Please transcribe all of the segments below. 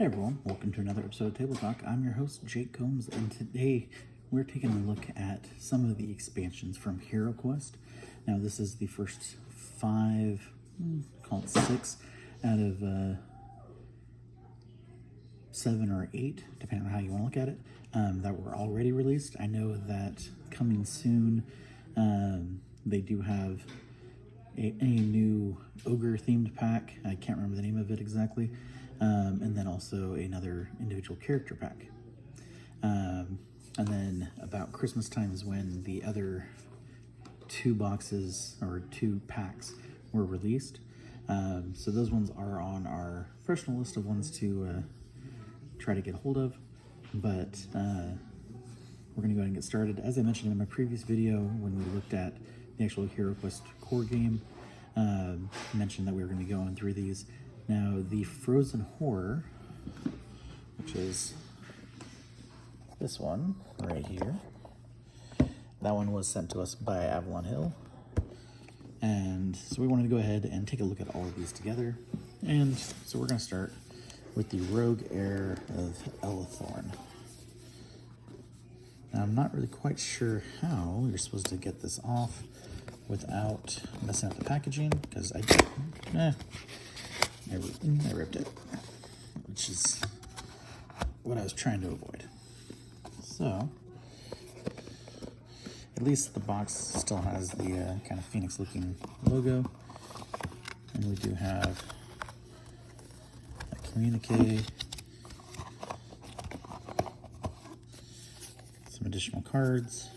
Hey everyone, welcome to another episode of Table Talk. I'm your host, Jake Combs, and today we're taking a look at some of the expansions from HeroQuest. Now, this is the first 5, call it 6, out of 7 or 8, depending on how you want to look at it, that were already released. I know that coming soon, they do have a new ogre-themed pack. I can't remember the name of it exactly. And then also another individual character pack. And then about Christmas time is when the other 2 boxes or 2 packs were released. So those ones are on our professional list of ones to try to get a hold of. But we're going to go ahead and get started. As I mentioned in my previous video when we looked at the actual HeroQuest core game, I mentioned that we were going to be going through these. Now, the Frozen Horror, which is this one right here, that one was sent to us by Avalon Hill. And so we wanted to go ahead and take a look at all of these together. And so we're going to start with the Rogue Heir of Elithorn. Now, I'm not really quite sure how you're supposed to get this off without messing up the packaging, because I ripped it, which is what I was trying to avoid. So, at least the box still has the kind of phoenix-looking logo, and we do have a communique, some additional cards,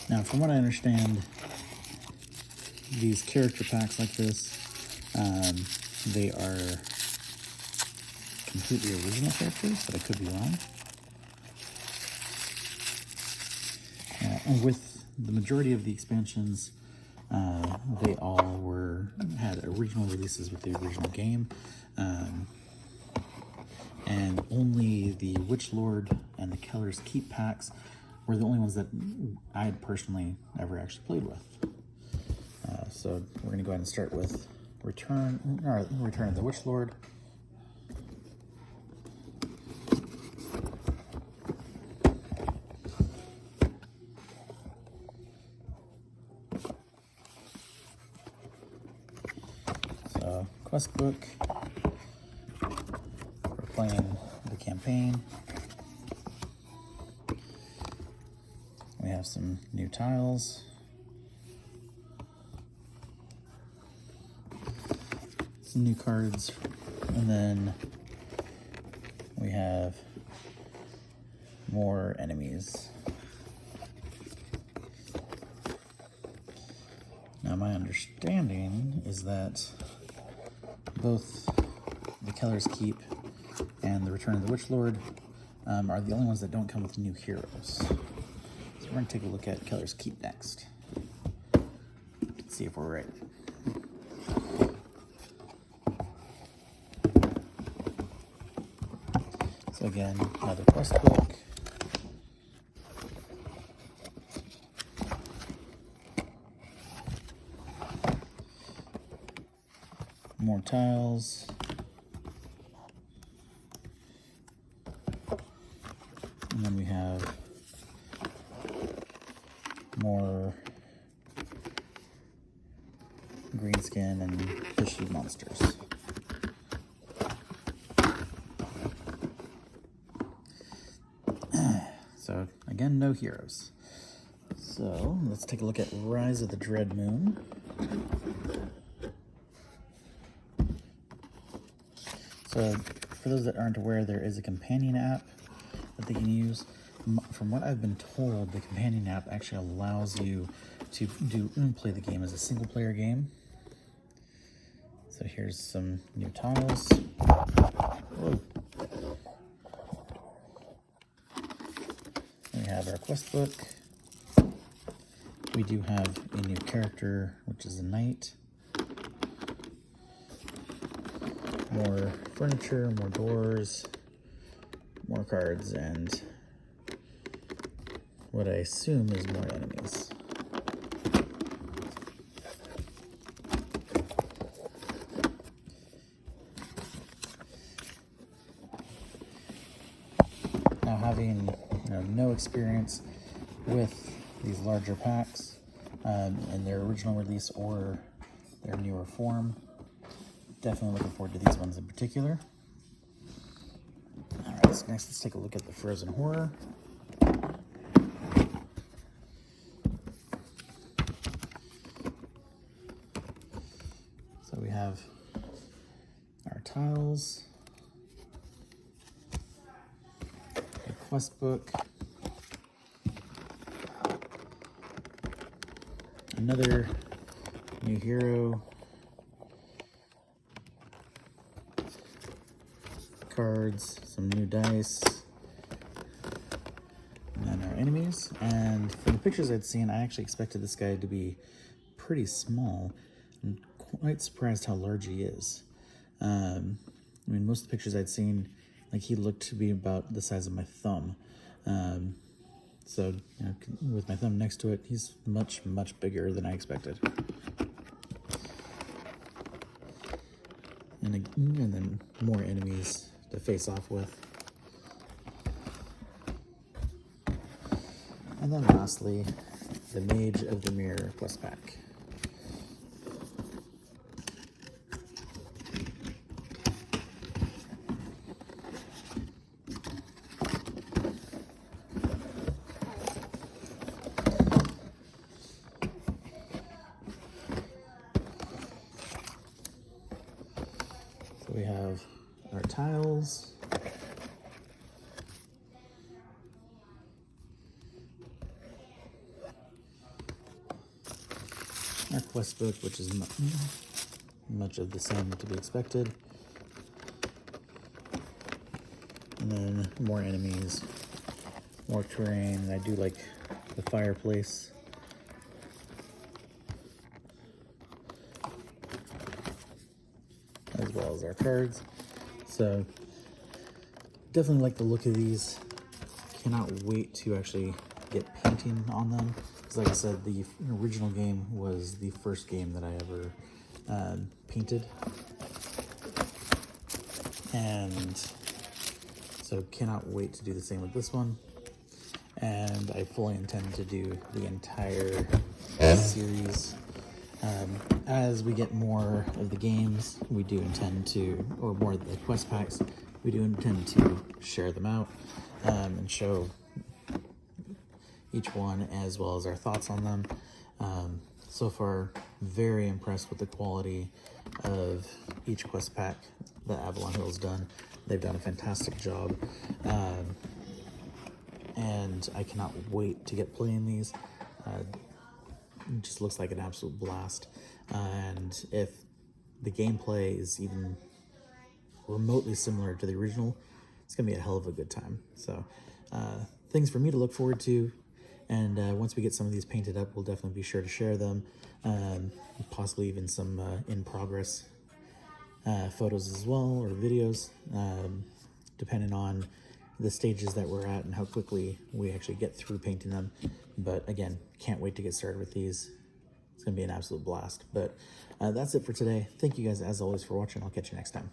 Now, from what I understand, these character packs like this, they are completely original characters, but I could be wrong. And with the majority of the expansions, they all had original releases with the original game, and only the Witch Lord and the Keller's Keep packs were the only ones that I had personally ever actually played with. So we're going to go ahead and start with Return of the Witch Lord. So, quest book. We're playing the campaign. We have some new tiles, some new cards, and then we have more enemies. Now, my understanding is that both the Keller's Keep and the Return of the Witch Lord are the only ones that don't come with new heroes. So we're going to take a look at Keller's Keep next. Let's see if we're right. So again, another quest book. More tiles. And then we have more green skin and fishy monsters. So again, no heroes. So let's take a look at Rise of the Dread Moon. So for those that aren't aware, there is a companion app that they can use. From what I've been told, the companion app actually allows you to play the game as a single player game. So here's some new tiles. Whoa. We have our quest book. We do have a new character, which is a knight. more furniture, more doors, more cards, and what I assume is more enemies. Now, having no experience with these larger packs in their original release or their newer form, definitely looking forward to these ones in particular. All right, so next let's take a look at the Frozen Horror. So we have our tiles, a quest book, another new hero, cards, some new dice, and then our enemies. And from the pictures I'd seen, I actually expected this guy to be pretty small. I'm quite surprised how large he is. I mean, most of the pictures I'd seen, like, he looked to be about the size of my thumb. So, with my thumb next to it, he's much, much bigger than I expected. And then more enemies to face off with. And then lastly, the Mage of the Mirror Quest Pack. So we have our tiles, our quest book, which is much of the same to be expected, and then more enemies, more terrain. I do like the fireplace. As well as our cards. So definitely like the look of these. Cannot wait to actually get painting on them. Because like I said, the original game was the first game that I ever painted. And so cannot wait to do the same with this one. And I fully intend to do the entire series. As we get more of the games, we do intend to, or more of the quest packs, we do intend to share them out and show each one as well as our thoughts on them. So far, very impressed with the quality of each quest pack that Avalon Hill's done. They've done a fantastic job. And I cannot wait to get playing these. It just looks like an absolute blast. And if the gameplay is even remotely similar to the original, it's gonna be a hell of a good time. So things for me to look forward to. And once we get some of these painted up, we'll definitely be sure to share them. Possibly even some in progress photos as well, or videos, depending on the stages that we're at and how quickly we actually get through painting them. But again, can't wait to get started with these. It's gonna be an absolute blast. But that's it for today. Thank you guys as always for watching. I'll catch you next time.